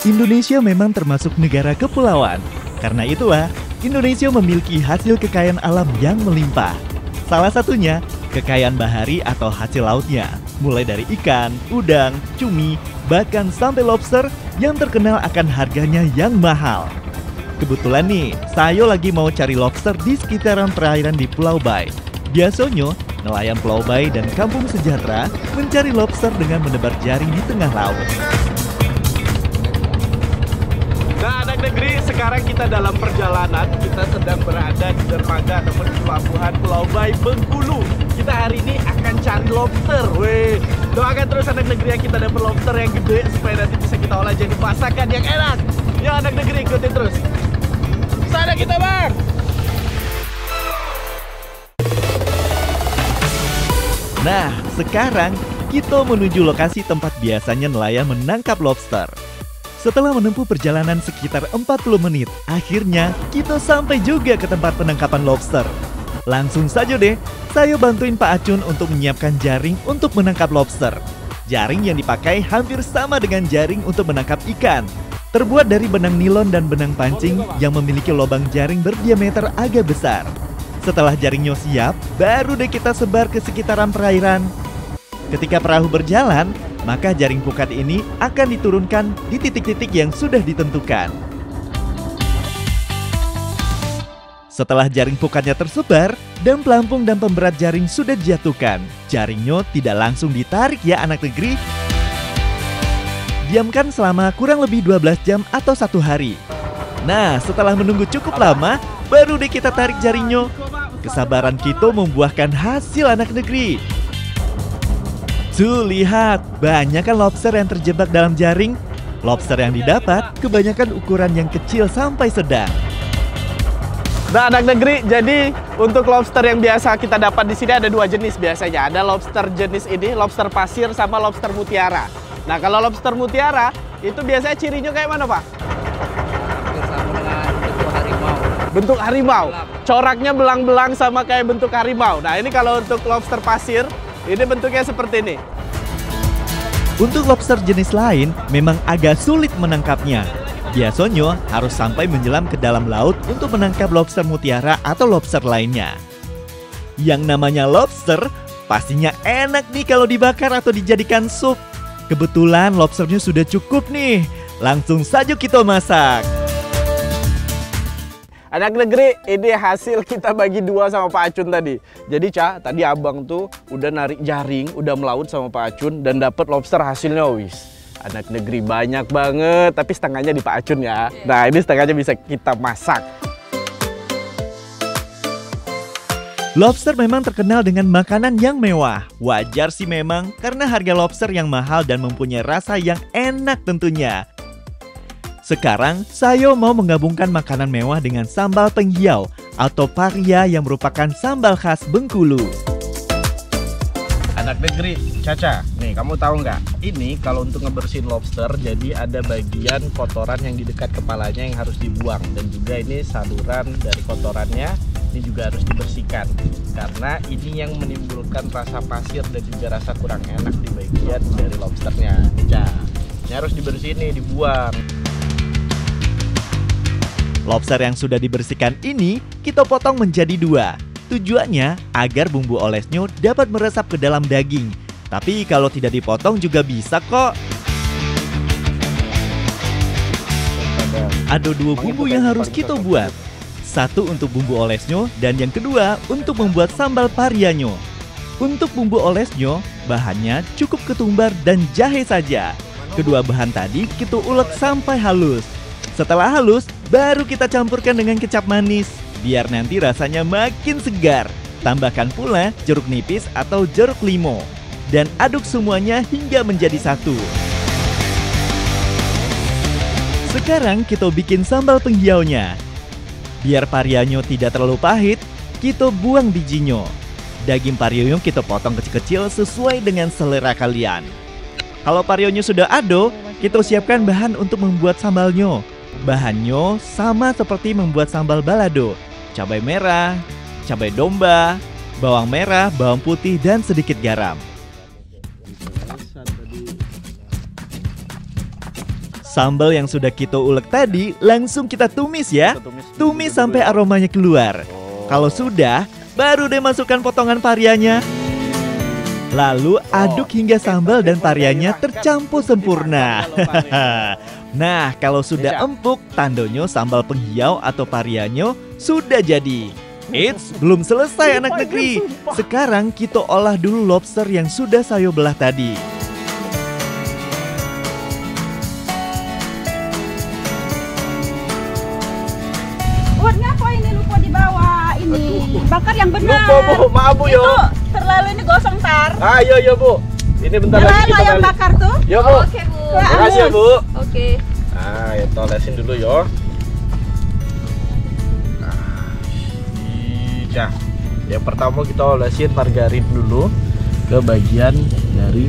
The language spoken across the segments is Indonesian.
Indonesia memang termasuk negara kepulauan. Karena itulah, Indonesia memiliki hasil kekayaan alam yang melimpah. Salah satunya, kekayaan bahari atau hasil lautnya. Mulai dari ikan, udang, cumi, bahkan sampai lobster yang terkenal akan harganya yang mahal. Kebetulan nih, saya lagi mau cari lobster di sekitaran perairan di Pulau Bay. Biasanya, nelayan Pulau Bay dan Kampung Sejahtera mencari lobster dengan menebar jaring di tengah laut. Nah, anak negeri, sekarang kita dalam perjalanan. Kita sedang berada di dermaga ataupun di pelabuhan Pulau Bay, Bengkulu. Kita hari ini akan cari lobster. Weh, doakan terus anak negeri yang kita dapat lobster yang gede supaya nanti bisa kita olah jadi masakan yang enak. Ya anak negeri, ikutin terus. Sana kita, Bang. Nah, sekarang kita menuju lokasi tempat biasanya nelayan menangkap lobster. Setelah menempuh perjalanan sekitar 40 menit, akhirnya kita sampai juga ke tempat penangkapan lobster. Langsung saja deh, saya bantuin Pak Acun untuk menyiapkan jaring untuk menangkap lobster. Jaring yang dipakai hampir sama dengan jaring untuk menangkap ikan. Terbuat dari benang nilon dan benang pancing yang memiliki lubang jaring berdiameter agak besar. Setelah jaringnya siap, baru deh kita sebar ke sekitaran perairan. Ketika perahu berjalan, maka jaring pukat ini akan diturunkan di titik-titik yang sudah ditentukan. Setelah jaring pukatnya tersebar dan pelampung dan pemberat jaring sudah dijatuhkan, jaringnya tidak langsung ditarik ya anak negeri. Diamkan selama kurang lebih 12 jam atau 1 hari. Nah, setelah menunggu cukup lama, baru deh kita tarik jaringnya. Kesabaran kita membuahkan hasil anak negeri. Tuh lihat, banyak kan lobster yang terjebak dalam jaring. Lobster yang didapat kebanyakan ukuran yang kecil sampai sedang. Nah, anak negeri, jadi untuk lobster yang biasa kita dapat di sini ada 2 jenis biasanya. Ada lobster jenis ini, lobster pasir sama lobster mutiara. Nah, kalau lobster mutiara itu biasanya cirinya kayak mana, Pak? Bentuk harimau. Coraknya belang-belang sama kayak bentuk harimau. Nah, ini kalau untuk lobster pasir, ini bentuknya seperti ini. Untuk lobster jenis lain, memang agak sulit menangkapnya. Biasanya harus sampai menyelam ke dalam laut untuk menangkap lobster mutiara atau lobster lainnya. Yang namanya lobster, pastinya enak nih kalau dibakar atau dijadikan sup. Kebetulan lobsternya sudah cukup nih. Langsung saja kita masak. Anak negeri, ini hasil kita bagi 2 sama Pak Acun tadi. Jadi, Ca, tadi abang tuh udah narik jaring, udah melaut sama Pak Acun dan dapat lobster hasilnya wis. Anak negeri banyak banget, tapi setengahnya di Pak Acun ya. Nah, ini setengahnya bisa kita masak. Lobster memang terkenal dengan makanan yang mewah. Wajar sih memang, karena harga lobster yang mahal dan mempunyai rasa yang enak tentunya. Sekarang, saya mau menggabungkan makanan mewah dengan sambal penghiau atau paria yang merupakan sambal khas Bengkulu. Anak negeri, Caca, nih kamu tahu nggak? Ini kalau untuk ngebersihin lobster, jadi ada bagian kotoran yang di dekat kepalanya yang harus dibuang. Dan juga ini saluran dari kotorannya, ini juga harus dibersihkan. Karena ini yang menimbulkan rasa pasir dan juga rasa kurang enak di bagian dari lobsternya. Caca, ini harus dibersihin nih, dibuang. Lobster yang sudah dibersihkan ini kita potong menjadi 2. Tujuannya agar bumbu olesnya dapat meresap ke dalam daging. Tapi kalau tidak dipotong juga bisa kok. Ada 2 bumbu yang harus kita buat. 1 untuk bumbu olesnya dan yang kedua untuk membuat sambal parianya. Untuk bumbu olesnya, bahannya cukup ketumbar dan jahe saja. Kedua bahan tadi kita ulek sampai halus. Setelah halus, baru kita campurkan dengan kecap manis, biar nanti rasanya makin segar. Tambahkan pula jeruk nipis atau jeruk limau. Dan aduk semuanya hingga menjadi satu. Sekarang kita bikin sambal penghiaunya. Biar parianya tidak terlalu pahit, kita buang bijinya. Daging parionya kita potong kecil-kecil sesuai dengan selera kalian. Kalau parionya sudah ado, kita siapkan bahan untuk membuat sambalnya. Bahannya sama seperti membuat sambal balado. Cabai merah, cabai domba, bawang merah, bawang putih, dan sedikit garam. Sambal yang sudah kita ulek tadi langsung kita tumis ya. Kita Tumis sampai aromanya keluar. Kalau sudah, baru deh masukkan potongan parianya. Lalu aduk hingga sambal dan parianya tercampur sempurna. Nah, kalau sudah empuk, tandonyo sambal penghiau atau parianyo sudah jadi. Eits, belum selesai anak negeri. Sekarang kita olah dulu lobster yang sudah saya belah tadi. Ngapa ini lupa dibawa ini? Bakar yang benar. Lupa Bu, maaf Bu yo. Itu terlalu ini gosong tar. Ayo yo Bu. Ini bentar lagi Terlalu kita yang balik. bakar tuh. Yo Bu. Oke Bu. Terima kasih ya Bu. Oke. Nah, kita olesin dulu yo. Nah, yang pertama kita olesin margarin dulu ke bagian dari.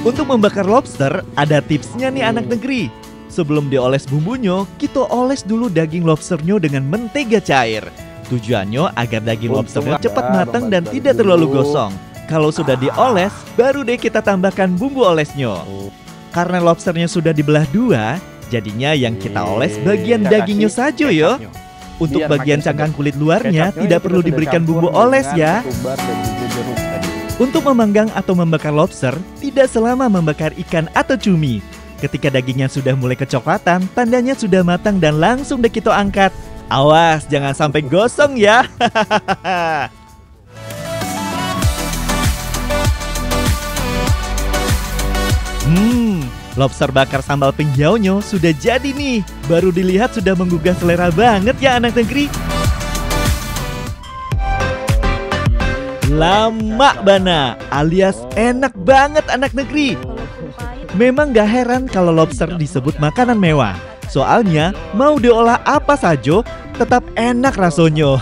Untuk membakar lobster, ada tipsnya nih anak negeri. Sebelum dioles bumbunya, kita oles dulu daging lobsternya dengan mentega cair. Tujuannya agar daging lobsternya cepat matang dan tidak terlalu gosong. Kalau sudah dioles, baru deh kita tambahkan bumbu olesnya. Karena lobsternya sudah dibelah dua, jadinya yang kita oles bagian dagingnya saja ya. Untuk bagian cangkang kulit luarnya tidak perlu diberikan bumbu oles ya. Untuk memanggang atau membakar lobster, tidak selama membakar ikan atau cumi. Ketika dagingnya sudah mulai kecoklatan, tandanya sudah matang dan langsung deh kita angkat. Awas, jangan sampai gosong ya. Lobster bakar sambal penghiaunya sudah jadi nih. Baru dilihat sudah menggugah selera banget ya anak negeri. Lama bana, alias enak banget anak negeri. Memang gak heran kalau lobster disebut makanan mewah. Soalnya mau diolah apa saja tetap enak rasanya.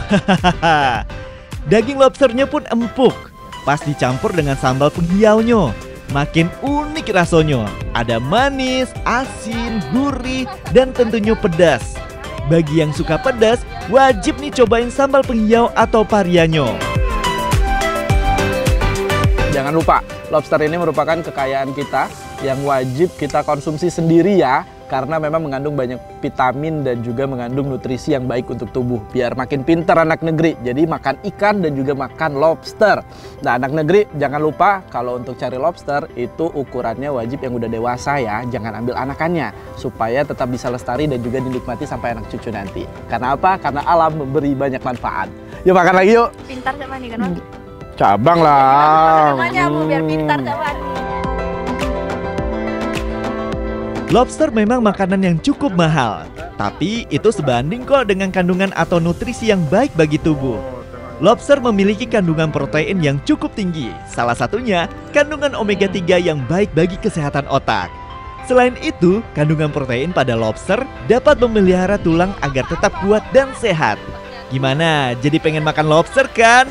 Daging lobsternya pun empuk. Pas dicampur dengan sambal penghiaunya, makin unik rasanya. Ada manis, asin, gurih, dan tentunya pedas. Bagi yang suka pedas, wajib nih cobain sambal penghiau atau parianyo. Jangan lupa, lobster ini merupakan kekayaan kita yang wajib kita konsumsi sendiri ya. Karena memang mengandung banyak vitamin dan juga mengandung nutrisi yang baik untuk tubuh. Biar makin pintar anak negeri. Jadi makan ikan dan juga makan lobster. Nah anak negeri jangan lupa kalau untuk cari lobster itu ukurannya wajib yang udah dewasa ya. Jangan ambil anakannya. Supaya tetap bisa lestari dan juga dinikmati sampai anak cucu nanti. Karena apa? Karena alam memberi banyak manfaat. Yuk makan lagi yuk. Pintar sama nih kan Mami? Cabang lah. Namanya Bu biar pintar sama nih. Lobster memang makanan yang cukup mahal, tapi itu sebanding kok dengan kandungan atau nutrisi yang baik bagi tubuh. Lobster memiliki kandungan protein yang cukup tinggi, salah satunya kandungan omega 3 yang baik bagi kesehatan otak. Selain itu, kandungan protein pada lobster dapat memelihara tulang agar tetap kuat dan sehat. Gimana? Jadi pengen makan lobster kan?